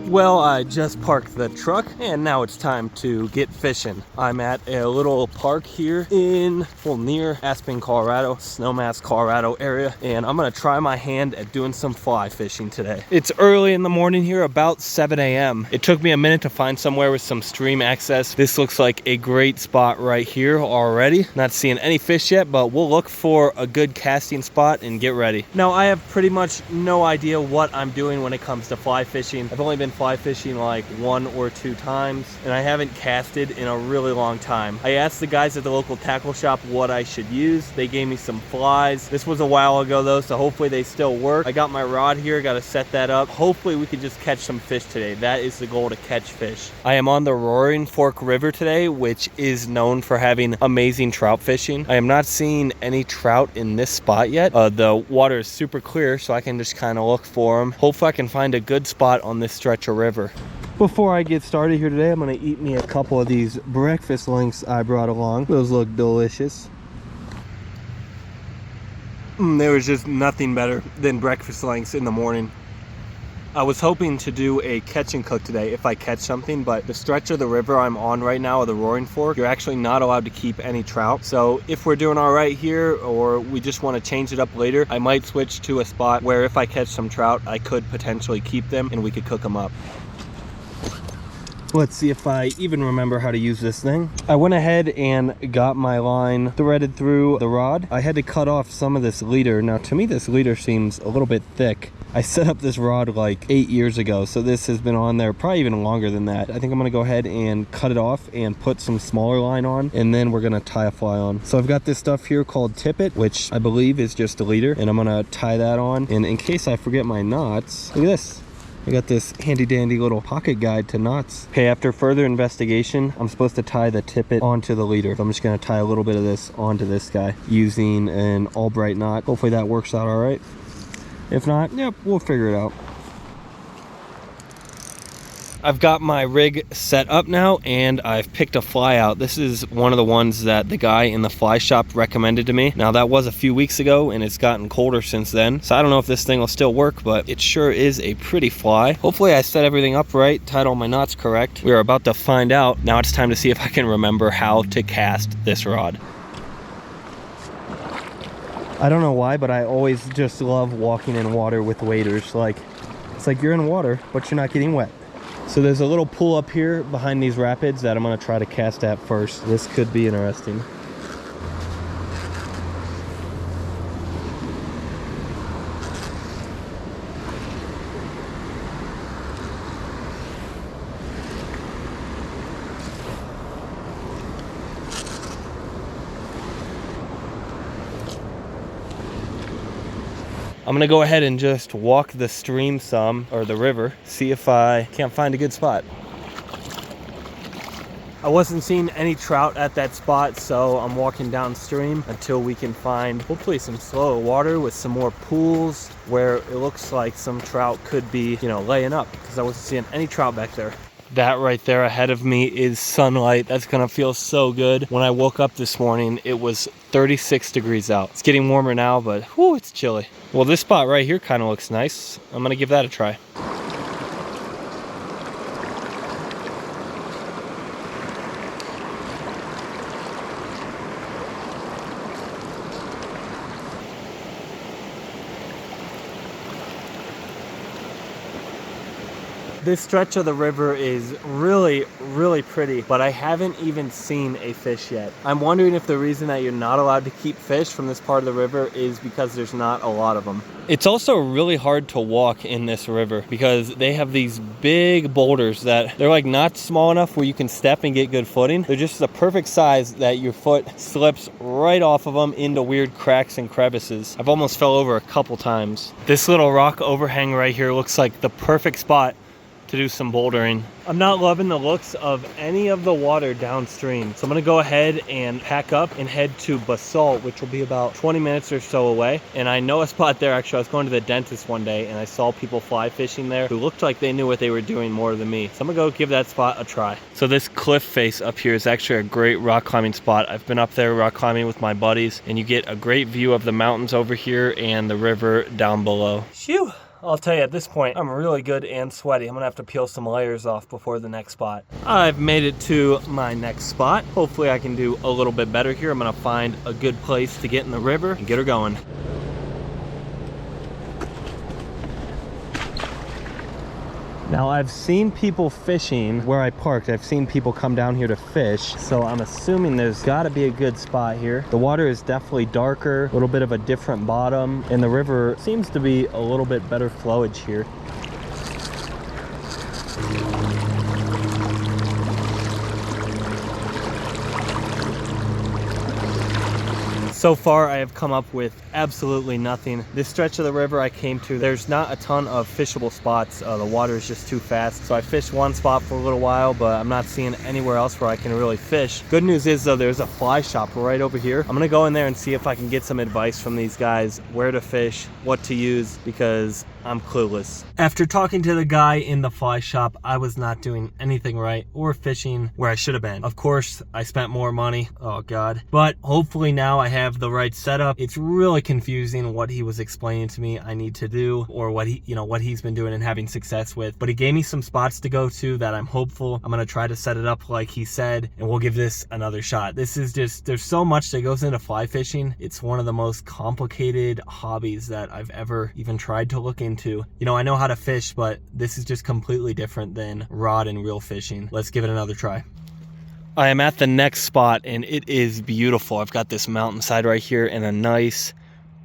Well, I just parked the truck and now it's time to get fishing. I'm at a little park here in, well, near Aspen, Colorado, Snowmass, Colorado area, and I'm gonna try my hand at doing some fly fishing today. It's early in the morning here, about 7 a.m. It took me a minute to find somewhere with some stream access. This looks like a great spot right here already. Not seeing any fish yet, but we'll look for a good casting spot and get ready. Now, I have pretty much no idea what I'm doing when it comes to fly fishing. I've only been fly fishing like 1 or 2 times, and I haven't casted in a really long time. I asked the guys at the local tackle shop what I should use. They gave me some flies. This was a while ago though, so hopefully they still work. I got my rod here, got to set that up. Hopefully we can just catch some fish today. That is the goal, to catch fish. I am on the Roaring Fork River today, which is known for having amazing trout fishing. I am not seeing any trout in this spot yet. The water is super clear, so I can just kind of look for them. Hopefully I can find a good spot on this stretch of river. Before I get started here today, I'm going to eat me a couple of these breakfast links I brought along. Those look delicious. There was just nothing better than breakfast links in the morning. I was hoping to do a catch and cook today if I catch something, but the stretch of the river I'm on right now, the Roaring Fork, you're actually not allowed to keep any trout. So if we're doing all right here, or we just want to change it up later, I might switch to a spot where if I catch some trout, I could potentially keep them and we could cook them up. Let's see if I even remember how to use this thing. I went ahead and got my line threaded through the rod. I had to cut off some of this leader. Now, to me, this leader seems a little bit thick. I set up this rod like 8 years ago, so this has been on there probably even longer than that. I think I'm gonna go ahead and cut it off and put some smaller line on, and then we're gonna tie a fly on. So I've got this stuff here called tippet, which I believe is just a leader, and I'm gonna tie that on. And in case I forget my knots, look at this. I got this handy dandy little pocket guide to knots. Okay, after further investigation, I'm supposed to tie the tippet onto the leader. So I'm just gonna tie a little bit of this onto this guy using an Albright knot. Hopefully that works out all right. If not, yep, we'll figure it out. I've got my rig set up now and I've picked a fly out. This is one of the ones that the guy in the fly shop recommended to me. Now that was a few weeks ago and it's gotten colder since then, so I don't know if this thing will still work, but it sure is a pretty fly. Hopefully I set everything up right, tied all my knots correct. We are about to find out. Now it's time to see if I can remember how to cast this rod. I don't know why, but I always just love walking in water with waders. Like, it's like you're in water, but you're not getting wet. So there's a little pool up here behind these rapids that I'm gonna try to cast at first. This could be interesting. I'm gonna go ahead and just walk the stream some, or the river, see if I can't find a good spot. I wasn't seeing any trout at that spot, so I'm walking downstream until we can find hopefully some slower water with some more pools where it looks like some trout could be, you know, laying up, because I wasn't seeing any trout back there. That right there ahead of me is sunlight. That's gonna feel so good. When I woke up this morning, it was 36 degrees out. It's getting warmer now, but whew, it's chilly. Well, this spot right here kind of looks nice. I'm gonna give that a try. This stretch of the river is really, really pretty, but I haven't even seen a fish yet. I'm wondering if the reason that you're not allowed to keep fish from this part of the river is because there's not a lot of them. It's also really hard to walk in this river because they have these big boulders that they're like not small enough where you can step and get good footing. They're just the perfect size that your foot slips right off of them into weird cracks and crevices. I've almost fell over a couple times. This little rock overhang right here looks like the perfect spot to do some bouldering. I'm not loving the looks of any of the water downstream, so I'm gonna go ahead and pack up and head to Basalt, which will be about 20 minutes or so away. And I know a spot there. Actually, I was going to the dentist one day and I saw people fly fishing there who looked like they knew what they were doing more than me. So I'm gonna go give that spot a try. So this cliff face up here is actually a great rock climbing spot. I've been up there rock climbing with my buddies, and you get a great view of the mountains over here and the river down below. Phew. I'll tell you, at this point, I'm really good and sweaty. I'm gonna have to peel some layers off before the next spot. I've made it to my next spot. Hopefully I can do a little bit better here. I'm gonna find a good place to get in the river and get her going. Now, I've seen people fishing where I parked. I've seen people come down here to fish, so I'm assuming there's gotta be a good spot here. The water is definitely darker, a little bit of a different bottom, and the river seems to be a little bit better flowage here. So far, I have come up with absolutely nothing. This stretch of the river I came to, there's not a ton of fishable spots. The water is just too fast. So I fished one spot for a little while, but I'm not seeing anywhere else where I can really fish. Good news is, though, there's a fly shop right over here. I'm gonna go in there and see if I can get some advice from these guys, where to fish, what to use, because I'm clueless. After talking to the guy in the fly shop, I was not doing anything right or fishing where I should have been. Of course, I spent more money. Oh God. But hopefully now I have the right setup. It's really confusing what he was explaining to me I need to do, or what he's been doing and having success with. But he gave me some spots to go to that I'm hopeful. I'm gonna try to set it up like he said, and we'll give this another shot. This is just, there's so much that goes into fly fishing. It's one of the most complicated hobbies that I've ever even tried to look into. You know, I know how to fish, but this is just completely different than rod and reel fishing. Let's give it another try. I am at the next spot and it is beautiful. I've got this mountainside right here and a nice,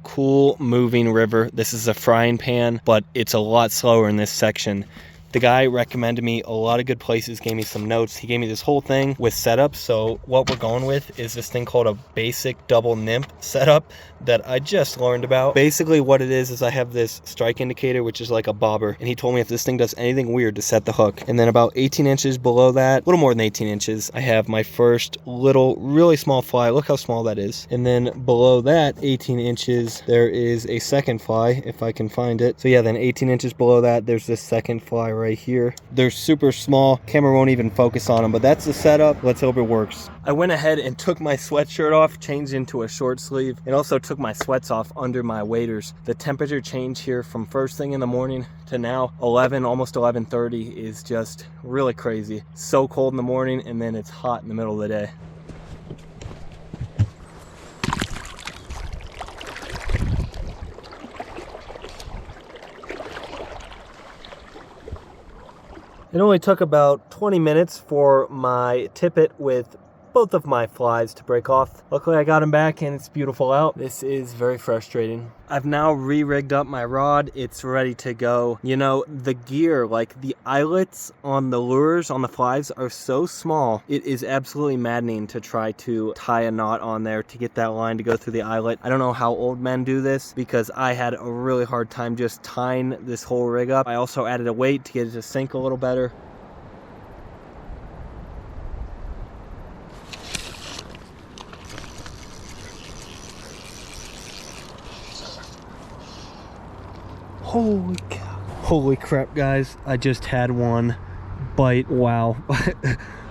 cool moving river. This is a frying pan, but it's a lot slower in this section. The guy recommended me a lot of good places, gave me some notes. He gave me this whole thing with setups. So what we're going with is this thing called a basic double nymph setup that I just learned about. Basically what it is I have this strike indicator, which is like a bobber. And he told me if this thing does anything weird to set the hook. And then about 18 inches below that, a little more than 18 inches, I have my first little, really small fly. Look how small that is. And then below that 18 inches, there is a second fly, if I can find it. So yeah, then 18 inches below that, there's this second fly right here. They're super small. Camera won't even focus on them, but that's the setup. Let's hope it works. I went ahead and took my sweatshirt off, changed into a short sleeve, and also took my sweats off under my waders. The temperature change here from first thing in the morning to now 11, almost 11:30 is just really crazy. So cold in the morning, and then it's hot in the middle of the day. It only took about 20 minutes for my tippet with both of my flies to break off. Luckily I got them back and it's beautiful out. This is very frustrating. I've now re-rigged up my rod. It's ready to go. You know, the gear, like the eyelets on the lures on the flies are so small. It is absolutely maddening to try to tie a knot on there to get that line to go through the eyelet. I don't know how old men do this because I had a really hard time just tying this whole rig up. I also added a weight to get it to sink a little better. Holy cow. Holy crap, guys. I just had one bite. Wow.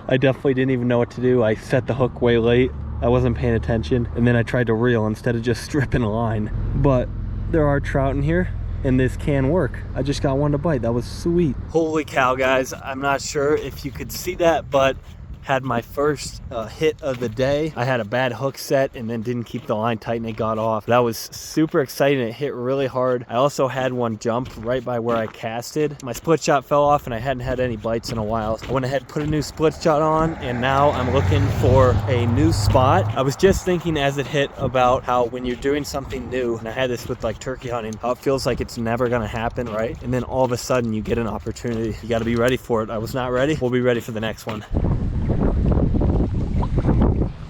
I definitely didn't even know what to do. I set the hook way late. I wasn't paying attention. And then I tried to reel instead of just stripping a line. But there are trout in here, and this can work. I just got one to bite. That was sweet. Holy cow, guys. I'm not sure if you could see that, but had my first hit of the day. I had a bad hook set and then didn't keep the line tight and it got off. That was super exciting. It hit really hard. I also had one jump right by where I casted. My split shot fell off and I hadn't had any bites in a while. I went ahead, put a new split shot on, and now I'm looking for a new spot. I was just thinking as it hit about how when you're doing something new, and I had this with like turkey hunting, how it feels like it's never gonna happen, right? And then all of a sudden you get an opportunity. You gotta be ready for it. I was not ready. We'll be ready for the next one.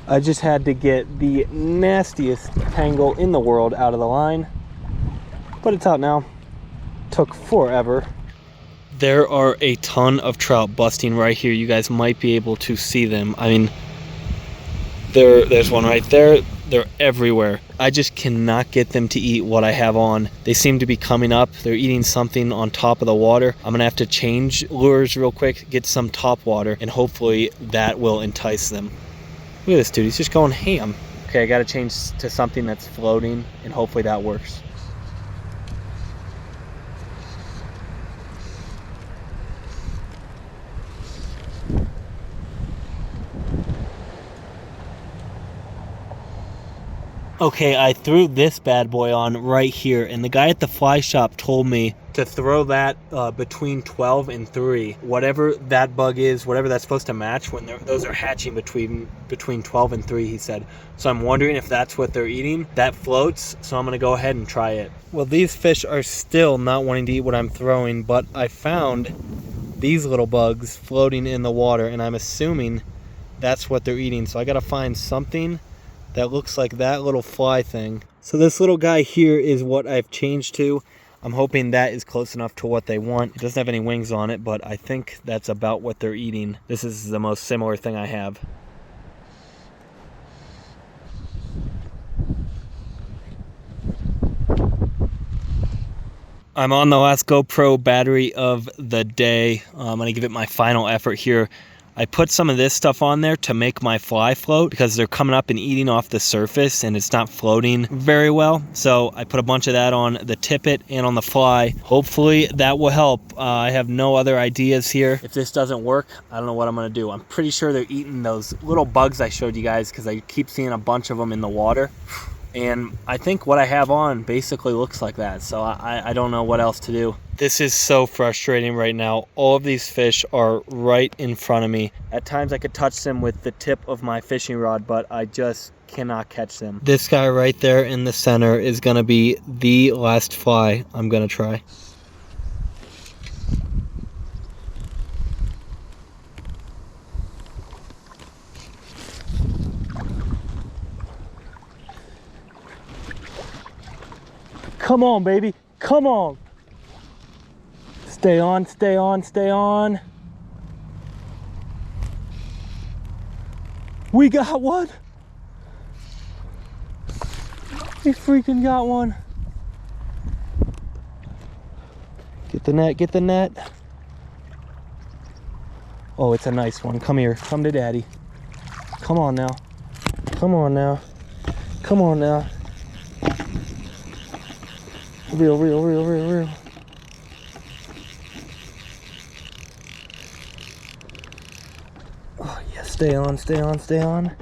I just had to get the nastiest tangle in the world out of the line, but it's out now. Took forever. There are a ton of trout busting right here. You guys might be able to see them. I mean, there's one right there. They're everywhere. I just cannot get them to eat what I have on. They seem to be coming up. They're eating something on top of the water. I'm gonna have to change lures real quick, get some top water, and hopefully that will entice them. Look at this dude, he's just going ham. Okay, I gotta change to something that's floating, and hopefully that works. Okay, I threw this bad boy on right here, and the guy at the fly shop told me to throw that between 12 and 3. Whatever that bug is, whatever that's supposed to match, when those are hatching between 12 and 3, he said. So I'm wondering if that's what they're eating. That floats, so I'm gonna go ahead and try it. Well, these fish are still not wanting to eat what I'm throwing, but I found these little bugs floating in the water, and I'm assuming that's what they're eating. So I gotta find something that looks like that little fly thing. So this little guy here is what I've changed to. I'm hoping that is close enough to what they want. It doesn't have any wings on it, but I think that's about what they're eating. This is the most similar thing I have. I'm on the last GoPro battery of the day. I'm gonna give it my final effort here. I put some of this stuff on there to make my fly float because they're coming up and eating off the surface and it's not floating very well. So I put a bunch of that on the tippet and on the fly. Hopefully that will help. I have no other ideas here. If this doesn't work, I don't know what I'm gonna do. I'm pretty sure they're eating those little bugs I showed you guys because I keep seeing a bunch of them in the water. And I think what I have on basically looks like that. So I don't know what else to do. This is so frustrating right now. All of these fish are right in front of me. At times I could touch them with the tip of my fishing rod, but I just cannot catch them. This guy right there in the center is gonna be the last fly I'm gonna try. Come on, baby, come on. Stay on, stay on, stay on. We got one. We freaking got one. Get the net, get the net. Oh, it's a nice one. Come here, come to daddy. Come on now. Come on now. Come on now. Real, real, real, real, real. Oh, yeah, stay on, stay on, stay on.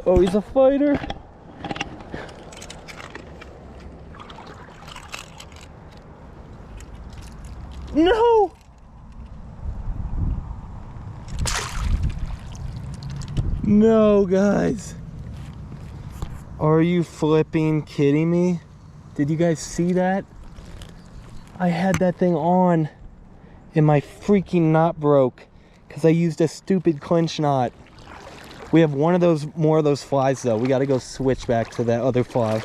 Oh, he's a fighter. No! No, guys. Are you flipping kidding me? Did you guys see that? I had that thing on and my freaking knot broke because I used a stupid clinch knot. We have one of those, more of those flies though. We got to go switch back to that other fly.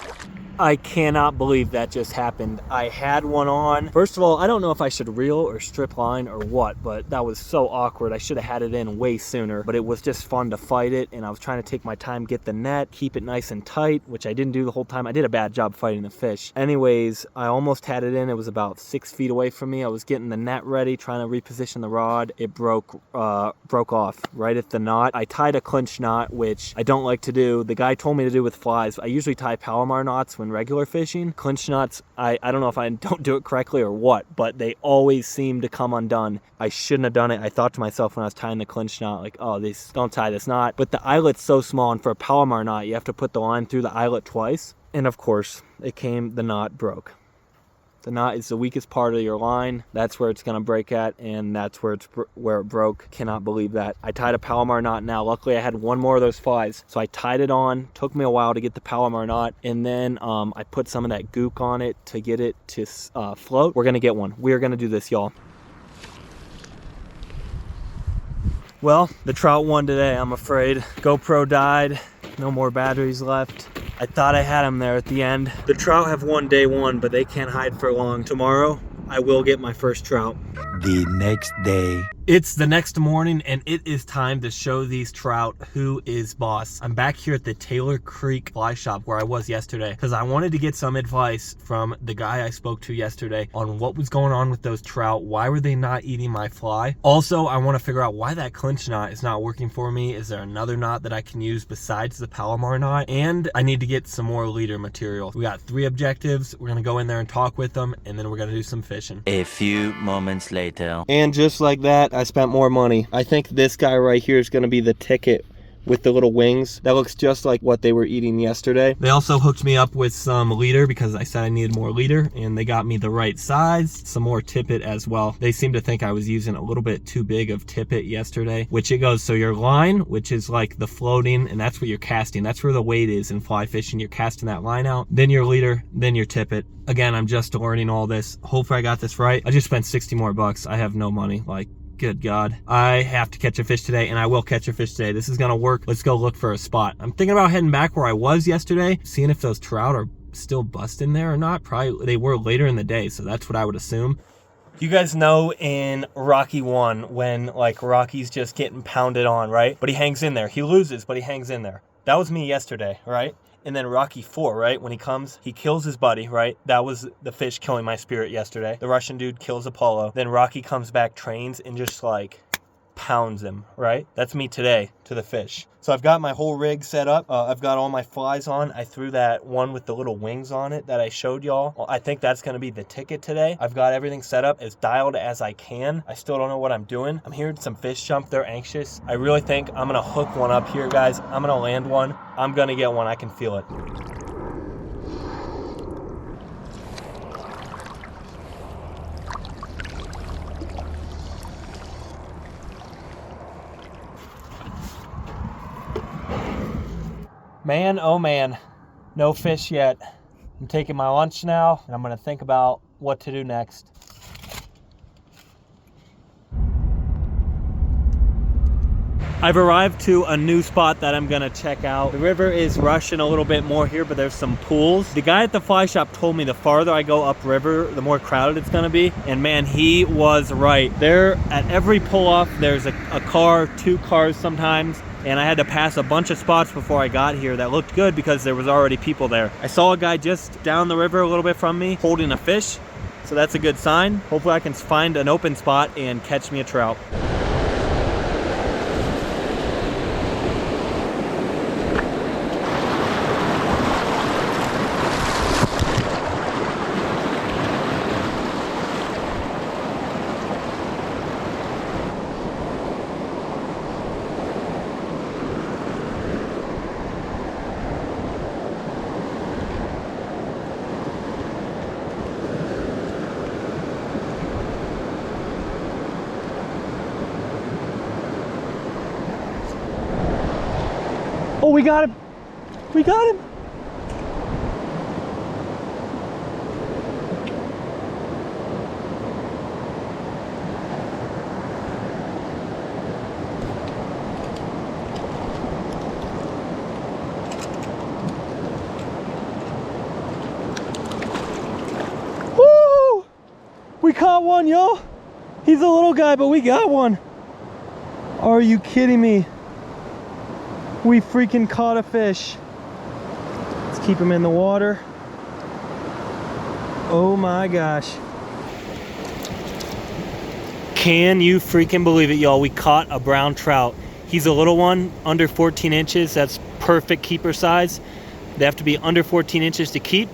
I cannot believe that just happened. I had one on. First of all, I don't know if I should reel or strip line or what, but that was so awkward. I should have had it in way sooner, but it was just fun to fight it, and I was trying to take my time, get the net, keep it nice and tight, which I didn't do the whole time. I did a bad job fighting the fish. Anyways, I almost had it in. It was about 6 feet away from me. I was getting the net ready, trying to reposition the rod. It broke off right at the knot. I tied a clinch knot, which I don't like to do. The guy told me to do with flies. I usually tie Palomar knots when when regular fishing. Clinch knots, I don't know if I don't do it correctly or what, but they always seem to come undone. I shouldn't have done it. I thought to myself when I was tying the clinch knot, like, oh, don't tie this knot. But the eyelet's so small, and for a Palomar knot, you have to put the line through the eyelet twice. And of course, the knot broke. The knot is the weakest part of your line. That's where it's gonna break at, and that's where it broke. Cannot believe that. I tied a Palomar knot now. Luckily, I had one more of those flies, so I tied it on. Took me a while to get the Palomar knot, and then I put some of that gook on it to get it to float. We're gonna get one. We're gonna do this, y'all. Well, the trout won today, I'm afraid. GoPro died. No more batteries left. I thought I had him there at the end. The trout have won day one, but they can't hide for long. Tomorrow, I will get my first trout. The next day. It's the next morning, and it is time to show these trout who is boss. I'm back here at the Taylor Creek Fly Shop where I was yesterday because I wanted to get some advice from the guy I spoke to yesterday on what was going on with those trout. Why were they not eating my fly? Also, I want to figure out why that clinch knot is not working for me. Is there another knot that I can use besides the Palomar knot? And I need to get some more leader material. We got 3 objectives. We're going to go in there and talk with them, and then we're going to do some fishing. A few moments later. And just like that, I spent more money. I think this guy right here is going to be the ticket with the little wings. That looks just like what they were eating yesterday. They also hooked me up with some leader because I said I needed more leader, and they got me the right size, some more tippet as well. They seem to think I was using a little bit too big of tippet yesterday, which it goes, so your line, which is like the floating, and that's what you're casting. That's where the weight is in fly fishing. You're casting that line out, then your leader, then your tippet. Again, I'm just learning all this. Hopefully I got this right. I just spent 60 more bucks. I have no money. Like, good God. I have to catch a fish today, and I will catch a fish today. This is gonna work. Let's go look for a spot. I'm thinking about heading back where I was yesterday, seeing if those trout are still busting there or not. Probably they were later in the day, so that's what I would assume. You guys know in Rocky 1 when like Rocky's just getting pounded on, right? But he hangs in there. He loses, but he hangs in there. That was me yesterday, right? And then Rocky 4, right? When he comes, he kills his buddy, right? That was the fish killing my spirit yesterday. The Russian dude kills Apollo. Then Rocky comes back, trains, and just like pounds him, right? That's me today to the fish. So I've got my whole rig set up. I've got all my flies on. I threw that one with the little wings on it that I showed y'all. Well, I think that's gonna be the ticket today. I've got everything set up as dialed as I can. I still don't know what I'm doing. I'm hearing some fish jump. They're anxious. I really think I'm gonna hook one up here, guys. I'm gonna land one. I'm gonna get one. I can feel it. Man, oh man, no fish yet. I'm taking my lunch now, and I'm gonna think about what to do next. I've arrived to a new spot that I'm gonna check out. The river is rushing a little bit more here, but there's some pools. The guy at the fly shop told me the farther I go upriver, the more crowded it's gonna be. And man, he was right. There, at every pull-off, there's a car, 2 cars sometimes. And I had to pass a bunch of spots before I got here that looked good because there was already people there. I saw a guy just down the river a little bit from me holding a fish, so that's a good sign. Hopefully I can find an open spot and catch me a trout. Oh, we got him. We got him. Woo! We caught one, y'all. He's a little guy, but we got one. Are you kidding me? We freaking caught a fish. Let's keep him in the water. Oh my gosh. Can you freaking believe it, y'all? We caught a brown trout. He's a little one, under 14 inches. That's perfect keeper size. They have to be under 14 inches to keep.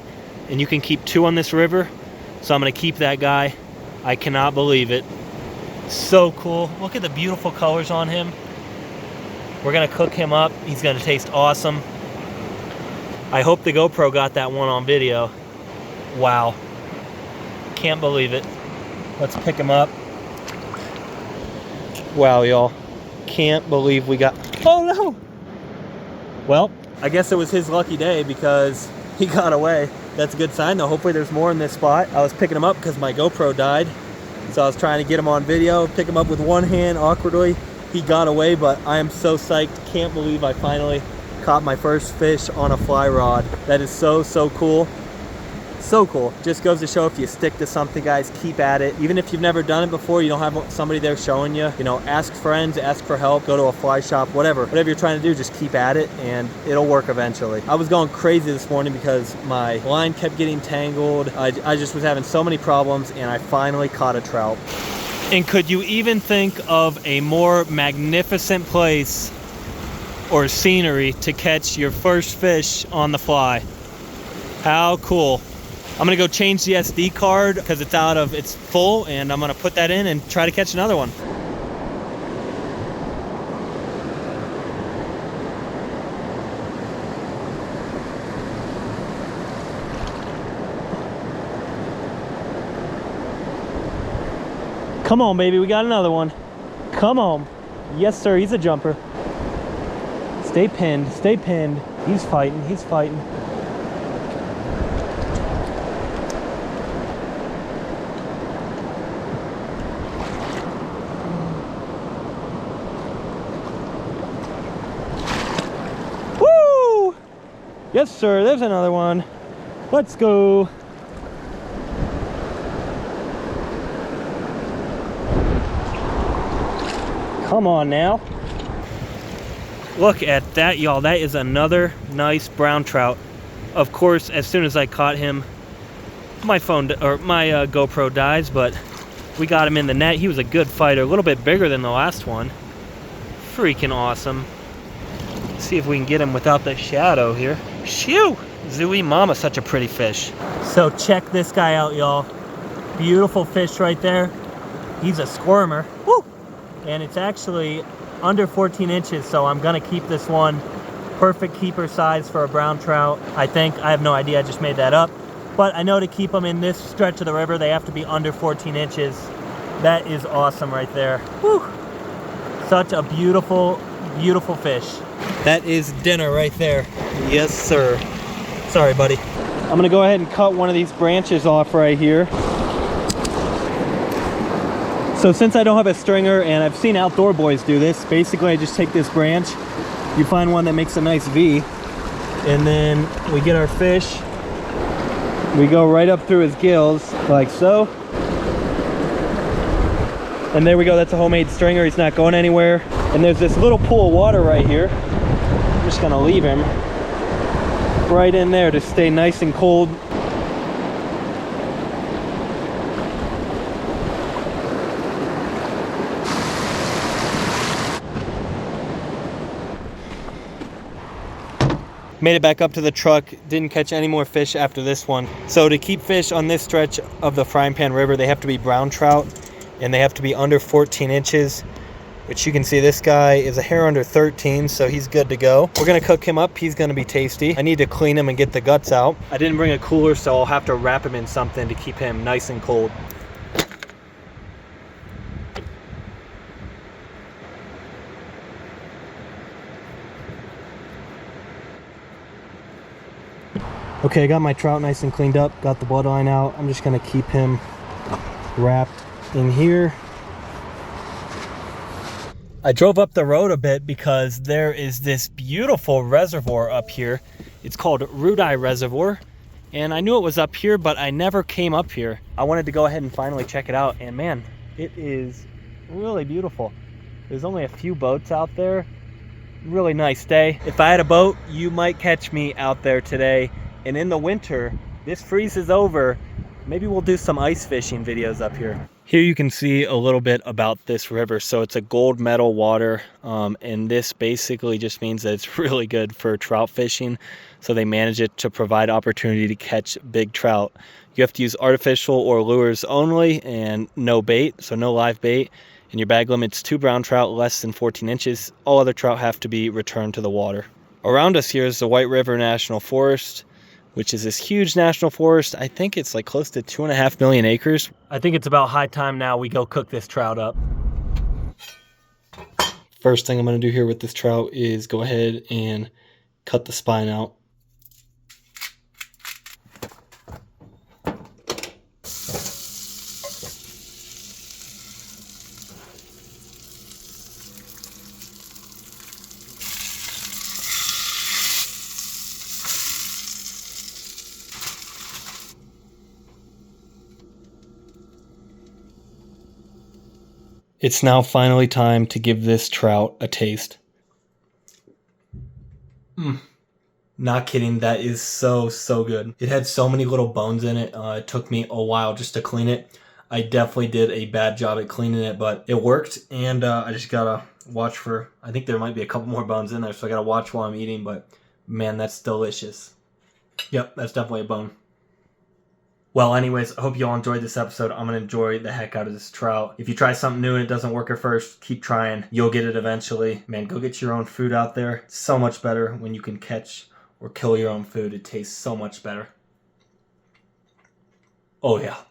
and you can keep 2 on this river. So I'm gonna keep that guy. I cannot believe it. So cool. Look at the beautiful colors on him. We're gonna cook him up. He's gonna taste awesome. I hope the GoPro got that one on video. Wow. Can't believe it. Let's pick him up. Wow, y'all. Can't believe we got... Oh, no! Well, I guess it was his lucky day because he got away. That's a good sign, though. Hopefully there's more in this spot. I was picking him up because my GoPro died. So I was trying to get him on video, pick him up with one hand awkwardly. He got away, but I am so psyched. Can't believe I finally caught my first fish on a fly rod. That is so, so cool. So cool. Just goes to show if you stick to something, guys, keep at it. Even if you've never done it before, you don't have somebody there showing you, you know, ask friends, ask for help, go to a fly shop, whatever you're trying to do, just keep at it and it'll work eventually. I was going crazy this morning because my line kept getting tangled. I just was having so many problems, and I finally caught a trout. And could you even think of a more magnificent place or scenery to catch your first fish on the fly? How cool. I'm gonna go change the SD card because it's full, and I'm gonna put that in and try to catch another one. Come on, baby, we got another one. Come on. Yes, sir, he's a jumper. Stay pinned, stay pinned. He's fighting, he's fighting. Yes, sir, there's another one. Let's go. Come on now. Look at that, y'all. That is another nice brown trout. Of course, as soon as I caught him, my GoPro dies, but we got him in the net. He was a good fighter, a little bit bigger than the last one. Freaking awesome. See if we can get him without the shadow here. Shoo! Zooey mama, such a pretty fish. So check this guy out, y'all. Beautiful fish right there. He's a squirmer. Woo! And it's actually under 14 inches, so I'm gonna keep this one. Perfect keeper size for a brown trout, I think. I have no idea, I just made that up. But I know to keep them in this stretch of the river, they have to be under 14 inches. That is awesome right there. Woo! Such a beautiful, beautiful fish. That is dinner right there. Yes, sir. Sorry, buddy. I'm gonna go ahead and cut one of these branches off right here. So since I don't have a stringer, and I've seen outdoor boys do this, basically I just take this branch, you find one that makes a nice V, and then we get our fish. We go right up through his gills, like so. And there we go, that's a homemade stringer, he's not going anywhere. And there's this little pool of water right here. I'm just gonna leave him right in there to stay nice and cold. Made it back up to the truck, didn't catch any more fish after this one. So to keep fish on this stretch of the Frying Pan River, they have to be brown trout, and they have to be under 14 inches. Which you can see this guy is a hair under 13, so he's good to go. We're gonna cook him up, he's gonna be tasty. I need to clean him and get the guts out. I didn't bring a cooler, so I'll have to wrap him in something to keep him nice and cold. Okay, I got my trout nice and cleaned up, got the bloodline out. I'm just gonna keep him wrapped in here. I drove up the road a bit because there is this beautiful reservoir up here. It's called Rudai Reservoir, and I knew it was up here, but I never came up here. I wanted to go ahead and finally check it out, and man, it is really beautiful. There's only a few boats out there. Really nice day. If I had a boat, you might catch me out there today. And in the winter, this freezes over. Maybe we'll do some ice fishing videos up here. Here you can see a little bit about this river. So it's a gold medal water, and this basically just means that it's really good for trout fishing. So they manage it to provide opportunity to catch big trout. You have to use artificial or lures only and no bait, so no live bait. And your bag limit's 2 brown trout less than 14 inches. All other trout have to be returned to the water. Around us here is the White River National Forest, which is this huge national forest. I think it's like close to 2.5 million acres. I think it's about high time now we go cook this trout up. First thing I'm gonna do here with this trout is go ahead and cut the spine out. It's now finally time to give this trout a taste. Not kidding, that is so good. It had so many little bones in it. It took me a while just to clean it. I definitely did a bad job at cleaning it, but it worked, and I just gotta watch for, I think there might be a couple more bones in there, so I gotta watch while I'm eating, but man, that's delicious. Yep, that's definitely a bone. Well, anyways, I hope you all enjoyed this episode. I'm going to enjoy the heck out of this trout. If you try something new and it doesn't work at first, keep trying. You'll get it eventually. Man, go get your own food out there. It's so much better when you can catch or kill your own food. It tastes so much better. Oh, yeah.